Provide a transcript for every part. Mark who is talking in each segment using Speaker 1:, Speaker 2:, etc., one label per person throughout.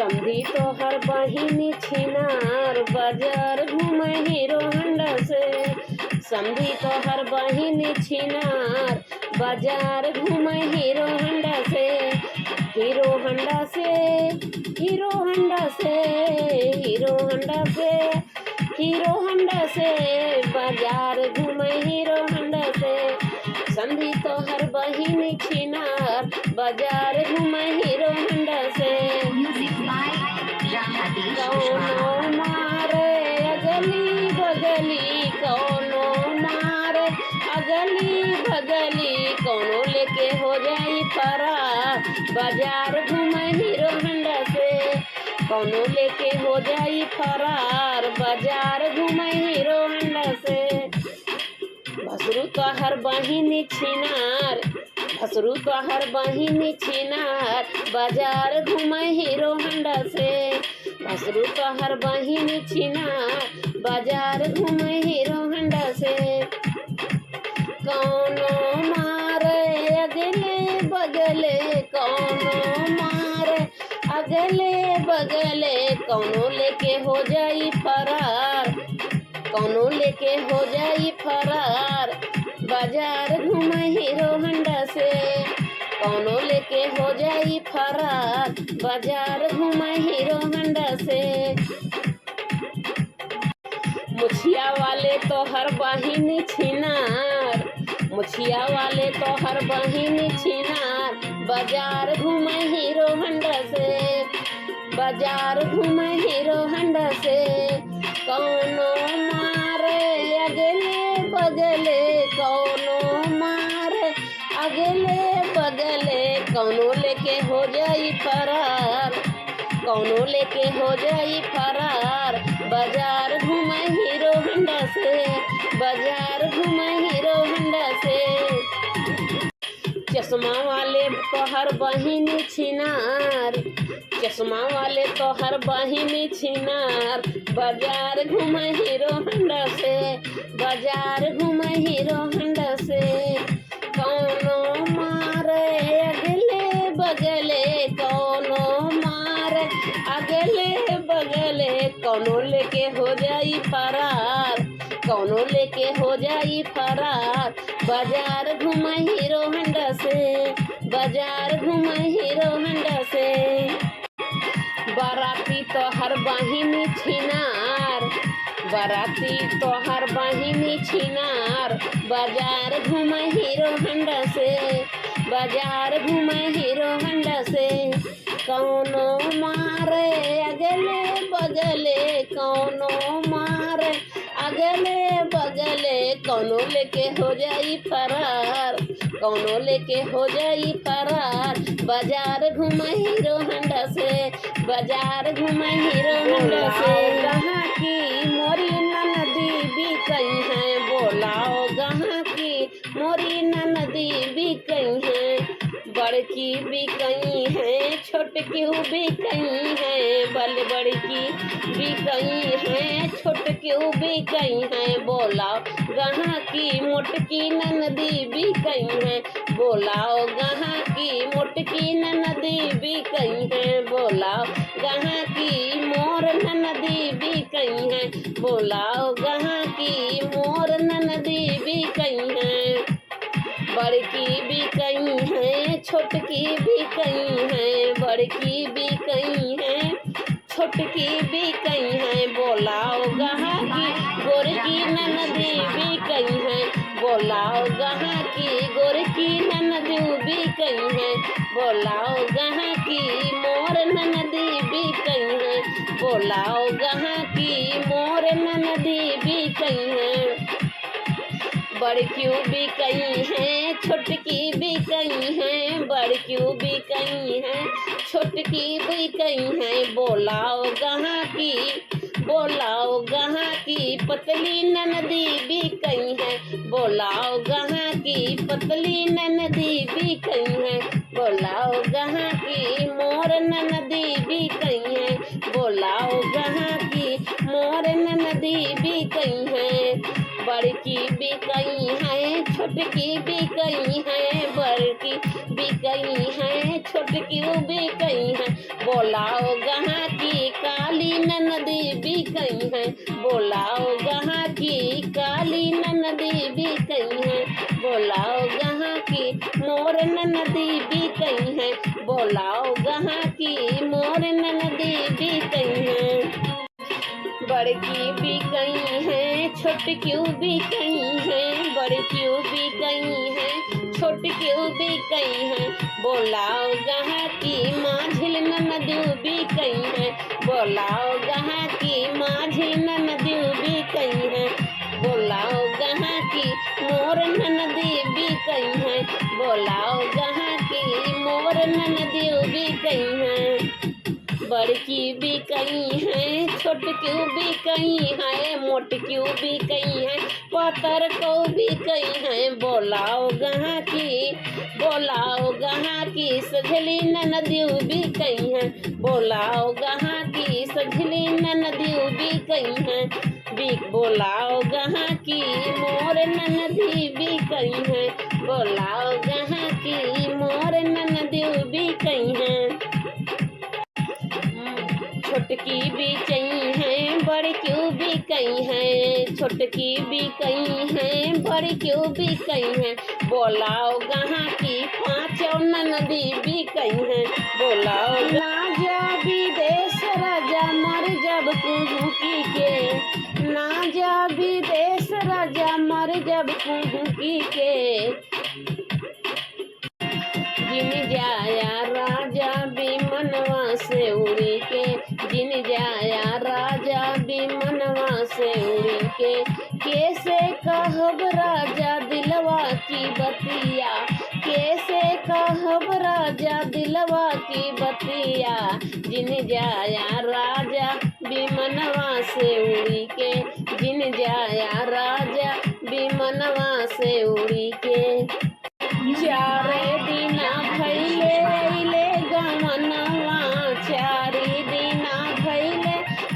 Speaker 1: समधी तोहर बहिनी छिनार बाजार घूमे हीरो होंडा से। समधी तोहर बहिनी छिनार बाजार घूमे हीरो होंडा से। हीरो होंडा से, हीरो होंडा से, हीरो होंडा से, हीरो होंडा से बाजार घूमे हीरो होंडा से। समधी तोहर बहिनी छिनार बाजार घूमे हीरो होंडा से। कौनो मारे अगली बगली, कौनो मारे अगली बगली, कौनो लेके हो जाई फरार बाजार घूमे हीरो होंडा से। कौनो लेके हो जाई फरार बाजार घूमे हीरो होंडा से। भसरू तोहर बहिनी छिनार, भसरू तोहर बहिनी छिनार बाजार घूमे हीरो होंडा से। भसरू तोहर बहिनी छिनार बाजार घूमे हीरो होंडा से। कौनो मारे अगले बगले, कौनो मारे अगले बगले, कौनो लेके हो जाई फरार, कौनो लेके हो जाई फरार बाजार घूमे हीरो होंडा से। कौनो लेके हो जाई फरार बाजार घूमे हीरो होंडा से। मुछिया वाले तोहर बहिनी छिनार, मुछिया वाले तोहर बहिनी छिनार बाजार घूमे हीरो होंडा से। बाजार घूमे हीरो होंडा से। कौनो मारे अगले बगले, कौनो मारे अगले बगले, कौनो लेके हो जाई फरार, कौनो लेके हो जाई फरार बाजार घूमे हीरो होंडा से। बाजार घूमे हीरो होंडा से। चश्मा वाले तोहर बहिनी छिनार, चश्मा वाले तोहर बहिनी छिनार बाजार घूमे हीरो होंडा से। बाजार घूमे हीरो होंडा से। कौनो मारे अगले बगले, कौनो मारे अगले बगले, कौनो लेके हो जाई फरार, कौनो लेके हो जाई फरार बाजार घूमे हीरो होंडा से। बाजार घूमे हीरो होंडा से। बाराती तोहर बहिनी छिनार, बाराती तोहर बहिनी छिनार बाजार घूमे हीरो होंडा से। बाजार घूमे हीरो होंडा से। कौनो मारे अगले बगले, कौनो मारे अगले बगले, कौनो लेके हो जाई फरार, कौनो लेके हो जाई फरार बाजार घूमे हीरो होंडा से। बाजार घूमे हीरो होंडा से। कहाँ की मोरी ननदी भी कहीं है, बोलाओ कहाँ की मोरी ननदी भी कहीं है। बड़की भी कहीं है, छोटकी भी कहीं है, बल बड़की भी कहीं है, छोटकी भी कहीं है। बोलाओ गहाँ की मोटकी ननदी भी कहीं है, बोलाओ गहाँ की मोटकी ननदी भी कहीं है। बोलाओ गहाँ की मोर ननदी भी कहीं है, बोलाओ गहाँ की मोर ननदी भी कहीं है। बड़की भी कहीं है, छोटकी भी कहीं है, बड़की भी कहीं है, छोटकी भी कहीं है। बोलाओ गहाँ की गोरकी ननदी भी कहीं है, बोलाओ गहाँ की गोरकी ननदी भी कहीं है। बोलाओ गहाँ की मोर ननदी भी कहीं है, बोलाओ गहाँ की मोर ननदी भी कहीं है। बड़क्यू भी कहीं है, छोटकी भी कहीं है, बड़क्यू भी कहीं है, छोटकी भी कहीं है। बोलाओ गहाँ की, बोलाओ गहाँ की पतली ननदी भी कहीं है, बोलाओ गहाँ की पतली ननदी भी कहीं है। बोलाओ गहाँ की मोर ननदी भी कहीं है, बोलाओ गहाँ की मोर ननदी भी कहीं है। बड़की भी कहीं है, छोटकी भी कहीं है, बड़की भी कहीं है, छोटकी भी कहीं है। बोलाओ गहाँ की काली ननदी भी कहीं है, बोलाओ गहाँ की काली ननदी भी कहीं है, बोलाओ गहाँ की मोर ननदी भी कहीं है, बोलाओ गहाँ की मोर ननदी भी कहीं है। बड़की भी कहीं है, छोटकी भी कहीं है, बड़की भी कहीं है, छोटकी भी कहीं है, बोलाओ गहाँ की माझिल ननदी भी कहीं है, बोलाओ गहाँ की माझिल ननदी भी कहीं है, बोलाओ गहाँ की मोर ननदी भी कहीं है, बोलाओ गहाँ की मोर ननदी भी कहीं है। बड़की भी कहीं है, छोटकी भी कहीं है, मोटकी भी कहीं है, पतर को भी कहीं है, बोलाओ गहाँ की, बोलाओ गहाँ की सजली ननदी भी कहीं है, बोलाओ गहाँ की सजली ननदी भी कहीं है, बोलाओ गहाँ की मोर ननदी भी कहीं है, बोलाओ गहाँ की मोर ननदी भी कहीं है। छोटकी भी कहीं है, बड़की भी कहीं है, छोटकी भी कहीं है, बड़की भी कहीं है, बोलाओ गहाँ की पांचों ननदी भी कहीं है, बोलाओ ना जा विदेश राजा मर जब कुहुकी के, ना जा विदेश राजा मर जब कुहुकी के, जिन जाया राजा विमनवा से उड़ी के, जिन जाया राजा विमनवा से उड़ी के, कैसे कहब राजा दिलवा की बतिया, कैसे कहब राजा दिलवा की बतिया, जिन जाया राजा विमनवा से उड़ी के, जिन जाया राजा विमनवा से उड़ी के, चारे दिना भैले अइले गवनवा, चारी दिना भैले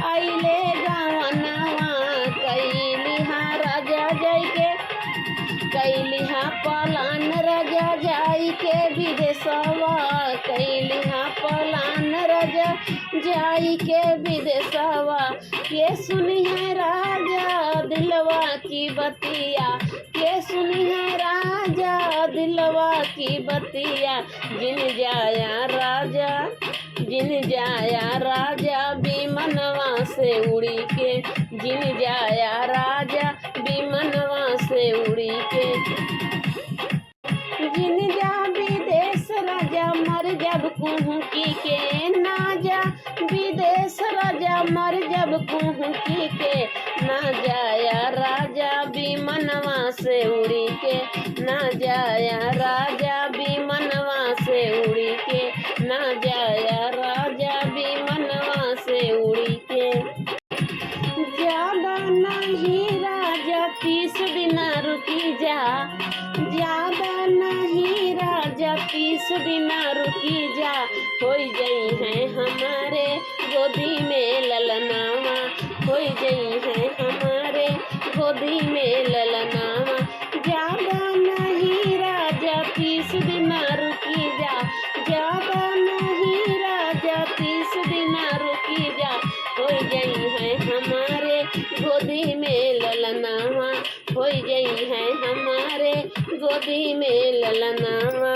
Speaker 1: अइले गवनवा, कैलिहा राजा जाई के, कैलिहा पलान राजा जाई के विदेशवा, कैलिहा पलान राजा जाई के विदेशवा, के सुनी है राजा दिलवा की बतिया, के सुनी है राजा दिलवा की बतिया, जिन जाया राजा, जिन जाया राजा विमनवा से उड़ी के, जिन जाया राजा विमनवा से उड़ी के, जिन जा विदेश राजा मर जब कुहुकी के, ना जा विदेश राजा मर जब कुहुकी के, ना जाया राजा विमनवा से उड़ी के, ना जाया राजा विमनवा से उड़ी के, ना जाया राजा विमनवा से उड़ी के, ज्यादा नहीं राजा 30 दिन रुकी जा, ज्यादा नहीं राजा 30 दिन रुकी जा, हो गई है हमारे गोदी में ललनावा, हो गई है हमारे गोदी में ललनावा, ज्यादा नहीं राजा 30 दिन रुकी जा, ज्यादा नहीं राजा 30 दिन रुकी जा, हो गई है हमारे गोदी में ललनावा, हो गई है हमारे गोदी में ललनावा।